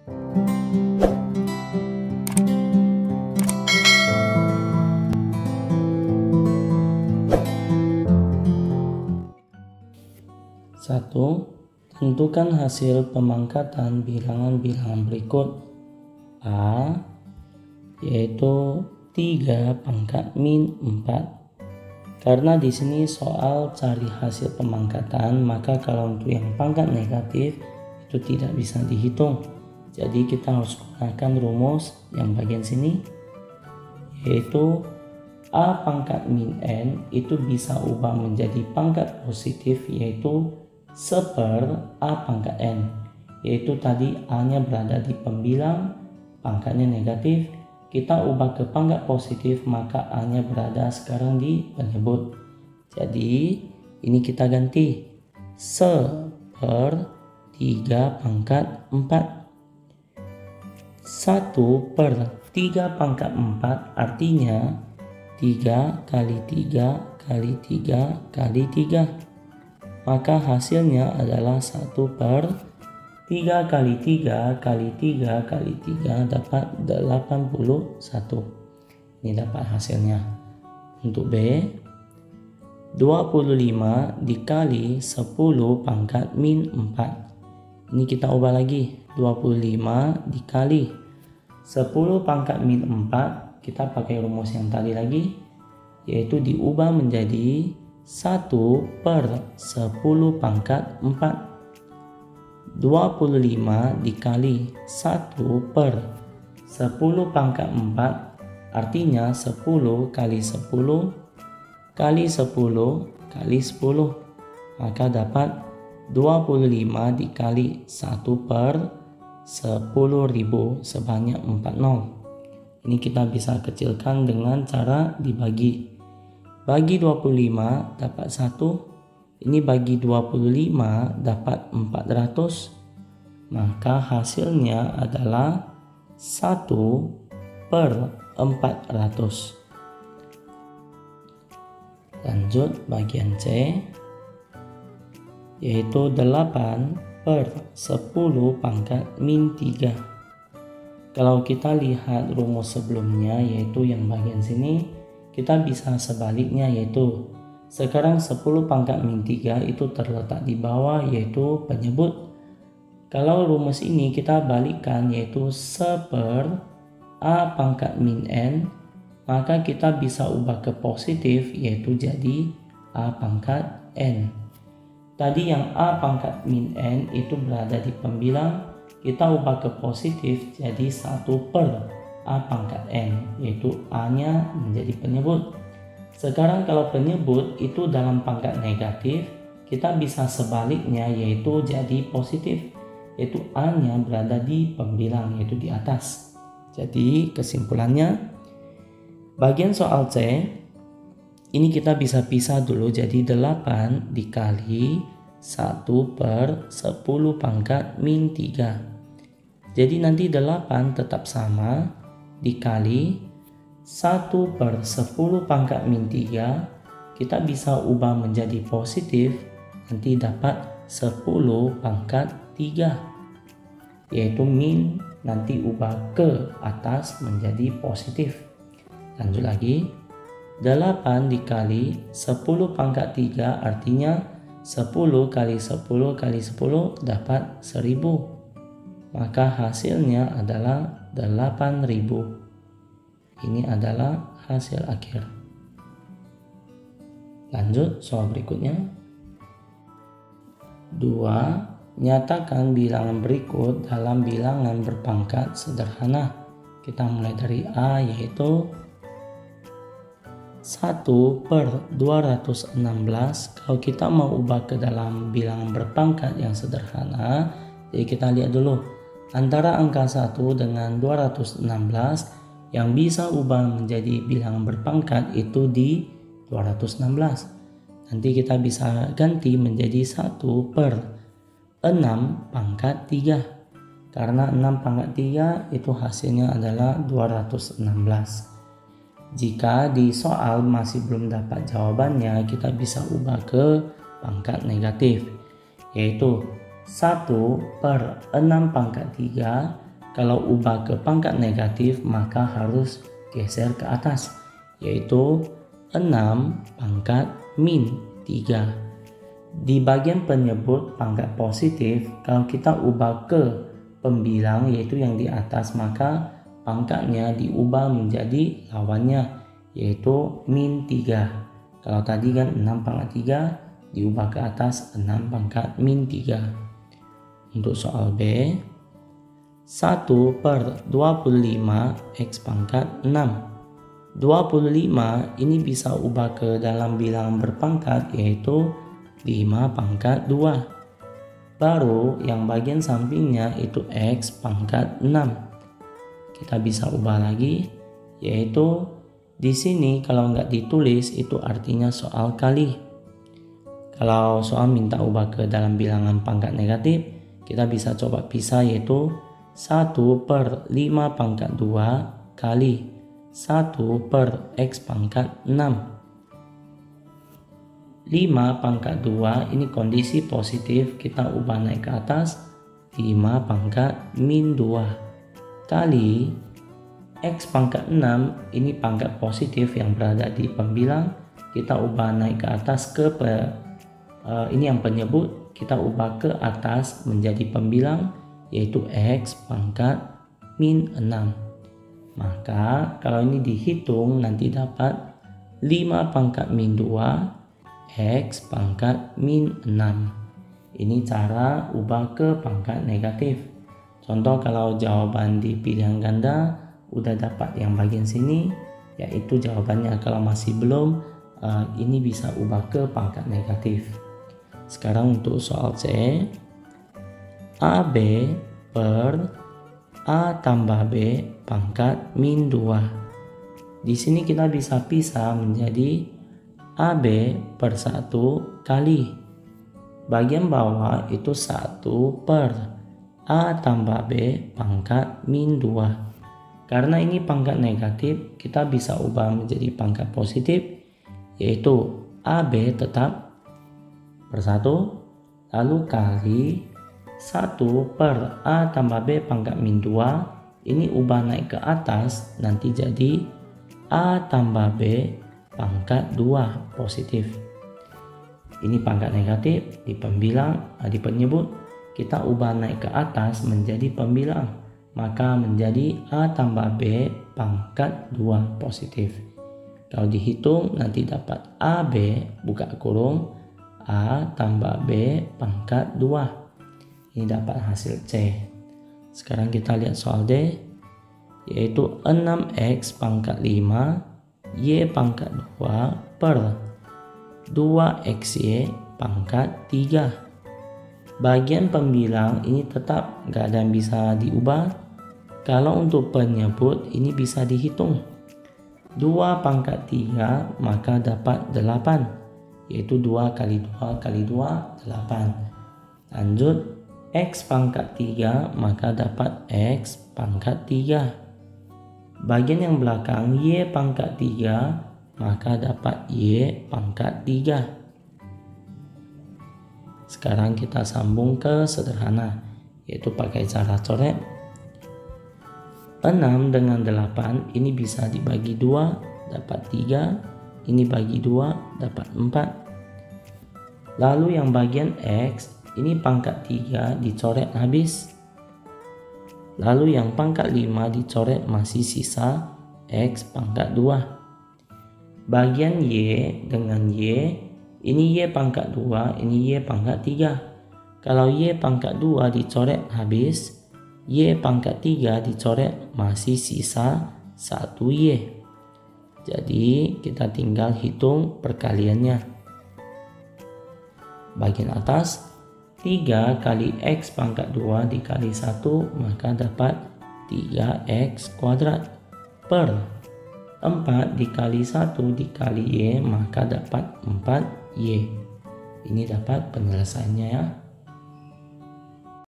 Satu, tentukan hasil pemangkatan bilangan-bilangan berikut. A, yaitu 3 pangkat min 4. Karena di sini soal cari hasil pemangkatan, maka kalau untuk yang pangkat negatif itu tidak bisa dihitung. Jadi kita harus gunakan rumus yang bagian sini, yaitu A pangkat min N itu bisa ubah menjadi pangkat positif, yaitu 1/A pangkat N, yaitu tadi A-nya berada di pembilang, pangkatnya negatif, kita ubah ke pangkat positif, maka A-nya berada sekarang di penyebut. Jadi ini kita ganti 1/3 pangkat 4. 1/3 pangkat 4 artinya 3 kali 3 kali 3 kali 3. Maka hasilnya adalah 1/3 kali 3 kali 3 kali 3 dapat 81. Ini dapat hasilnya. Untuk B, 25 dikali 10 pangkat min 4. Ini kita ubah lagi. 25 dikali 10 pangkat min 4. Kita pakai rumus yang tadi lagi, yaitu diubah menjadi 1/10 pangkat 4. 25 dikali 1/10 pangkat 4 artinya 10 kali 10 kali 10 kali 10. Maka dapat 25 dikali 1/10.000 sebanyak 40. Ini kita bisa kecilkan dengan cara dibagi. Bagi 25 dapat 1. Ini bagi 25 dapat 400. Maka hasilnya adalah 1/400. Lanjut bagian C, yaitu 8/10 pangkat min 3. Kalau kita lihat rumus sebelumnya, yaitu yang bagian sini, kita bisa sebaliknya, yaitu sekarang 10 pangkat min 3 itu terletak di bawah, yaitu penyebut. Kalau rumus ini kita balikkan, yaitu 1/A pangkat min N, maka kita bisa ubah ke positif, yaitu jadi A pangkat N. Tadi yang A pangkat min N itu berada di pembilang, kita ubah ke positif jadi 1/A pangkat N, yaitu A-nya menjadi penyebut. Sekarang kalau penyebut itu dalam pangkat negatif, kita bisa sebaliknya, yaitu jadi positif, yaitu A-nya berada di pembilang, yaitu di atas. Jadi kesimpulannya, bagian soal C ini kita bisa pisah dulu, jadi 8 dikali 1/10 pangkat min 3. Jadi nanti 8 tetap sama dikali 1/10 pangkat min 3, kita bisa ubah menjadi positif, nanti dapat 10 pangkat 3, yaitu min nanti ubah ke atas menjadi positif. Lanjut lagi, 8 dikali 10 pangkat 3 artinya 10 kali 10 kali 10 dapat 1000. Maka hasilnya adalah 8000. Ini adalah hasil akhir. Lanjut soal berikutnya. 2. Nyatakan bilangan berikut dalam bilangan berpangkat sederhana. Kita mulai dari A, yaitu 1/216. Kalau kita mau ubah ke dalam bilangan berpangkat yang sederhana, jadi kita lihat dulu antara angka 1 dengan 216 yang bisa ubah menjadi bilangan berpangkat itu di 216. Nanti kita bisa ganti menjadi 1/6 pangkat 3. Karena 6 pangkat 3 itu hasilnya adalah 216. Jika di soal masih belum dapat jawabannya, kita bisa ubah ke pangkat negatif, yaitu 1/6 pangkat 3 kalau ubah ke pangkat negatif maka harus geser ke atas, yaitu 6 pangkat min 3. Di bagian penyebut pangkat positif, kalau kita ubah ke pembilang yaitu yang di atas, maka pangkatnya diubah menjadi lawannya, yaitu min 3. Kalau tadi kan 6 pangkat 3 diubah ke atas 6 pangkat min 3. Untuk soal B, 1/25 X pangkat 6. 25 ini bisa ubah ke dalam bilangan berpangkat, yaitu 5 pangkat 2. Baru yang bagian sampingnya itu X pangkat 6. Kita bisa ubah lagi, yaitu di sini kalau nggak ditulis itu artinya soal kali. Kalau soal minta ubah ke dalam bilangan pangkat negatif, kita bisa coba pisah, yaitu 1/5 pangkat 2 kali 1/X pangkat 6. 5 pangkat 2 ini kondisi positif, kita ubah naik ke atas 5 pangkat min 2 kali X pangkat 6 ini pangkat positif yang berada di pembilang, kita ubah naik ke atas ke ini yang penyebut, kita ubah ke atas menjadi pembilang, yaitu X pangkat min 6. Maka kalau ini dihitung nanti dapat 5 pangkat min 2 X pangkat min 6. Ini cara ubah ke pangkat negatif. Contoh kalau jawaban di pilihan ganda udah dapat yang bagian sini, yaitu jawabannya. Kalau masih belum, ini bisa ubah ke pangkat negatif. Sekarang untuk soal C, AB per A tambah B pangkat min 2. Di sini kita bisa pisah menjadi AB per 1 kali bagian bawah itu 1 per A tambah B pangkat min 2. Karena ini pangkat negatif, kita bisa ubah menjadi pangkat positif, yaitu AB tetap per 1, lalu kali 1 per A tambah B pangkat min 2, ini ubah naik ke atas, nanti jadi A tambah B pangkat 2 positif. Ini pangkat negatif, di pembilang, di penyebut, kita ubah naik ke atas menjadi pembilang, maka menjadi A tambah B pangkat 2 positif. Kalau dihitung nanti dapat AB buka kurung A tambah B pangkat 2. Ini dapat hasil C. Sekarang kita lihat soal D, yaitu 6X pangkat 5 Y pangkat 2 per 2XY pangkat 3. Bagian pembilang ini tetap nggak ada yang bisa diubah. Kalau untuk penyebut ini bisa dihitung. 2 pangkat 3 maka dapat 8, yaitu 2 kali 2 kali 2 8. Lanjut X pangkat 3 maka dapat X pangkat 3. Bagian yang belakang Y pangkat 3 maka dapat Y pangkat 3. Sekarang kita sambung ke sederhana, yaitu pakai cara coret. 6 dengan 8 ini bisa dibagi 2 dapat 3, ini bagi 2 dapat 4. Lalu yang bagian X ini pangkat 3 dicoret habis. Lalu yang pangkat 5 dicoret, masih sisa X pangkat 2. Bagian Y dengan Y, ini Y pangkat 2, ini Y pangkat 3. Kalau Y pangkat 2 dicoret habis, Y pangkat 3 dicoret, masih sisa 1Y. Jadi kita tinggal hitung perkaliannya. Bagian atas 3 kali X pangkat 2 dikali 1 maka dapat 3X kuadrat per 4 dikali 1 dikali Y maka dapat 4Y. Ini dapat penyelesaiannya ya.